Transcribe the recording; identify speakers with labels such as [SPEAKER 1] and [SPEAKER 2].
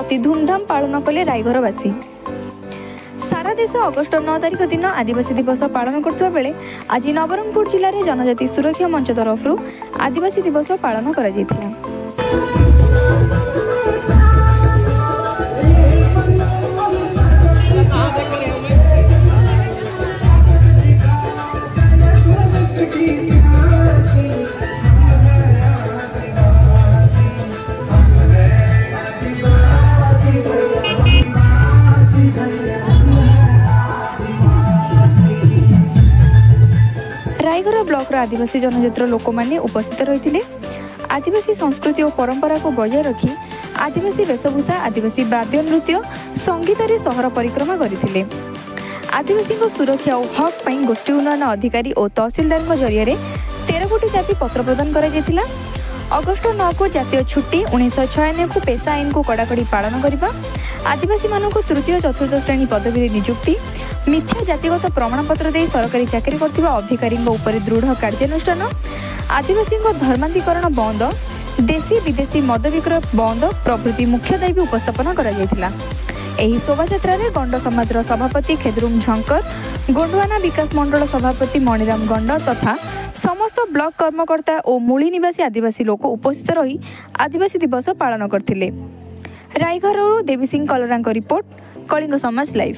[SPEAKER 1] अति धूमधाम पालन कले रायघरवासी। सारा देश अगस्ट 9 तारिख दिन आदिवासी दिवस पालन करथुवा बेले आज नवरंगपुर जिले में जनजाति सुरक्षा मंच तरफ आदिवासी दिवस पालन करा जायतिला। रायघर ब्लॉक आदिवासी जनजातिर लोक मैंने उपस्थित रही आदिवासी संस्कृति और परंपरा को बजाय रखी आदिवासी वेशभूषा आदिवासी वाद्य नृत्य संगीत सहर परिक्रमा करते। आदिवासी सुरक्षा और हक पर गोष्ठी उन्नयन अधिकारी और तहसिलदार जरिए 13 गोटी दाबी पत्र प्रदान कर अगस्ट 9 को जातीय छुट्टी 1996 को पेशा आईन को कड़ाकड़ी पालन करने आदिवासी मानक तृतीय चतुर्थ श्रेणी पदवी नियुक्ति मिथ्या जातिगत प्रमाणपत्र दे सरकारी चाकरी करथिबा अधिकारी दृढ़ कार्यानुष्ठान आदिवासी धर्मांतरीकरण बंद देशी विदेशी मद विक्रय बंद प्रभृति मुख्य दाबी उपस्थापन करा जायतिला। एही शोभायात्रा रे गंड समाज सभापति खेदरुम झंकर गोंडवाना विकास मंडल सभापति मणिराम गंड तथा समस्त ब्लॉक कर्मकर्ता और मूली निवासी आदिवासी लोक उपस्थित रही आदिवासी दिवस पालन करथिले। रायघर देवी सिंह कलरांक रिपोर्ट कलिंग समाज लाइव।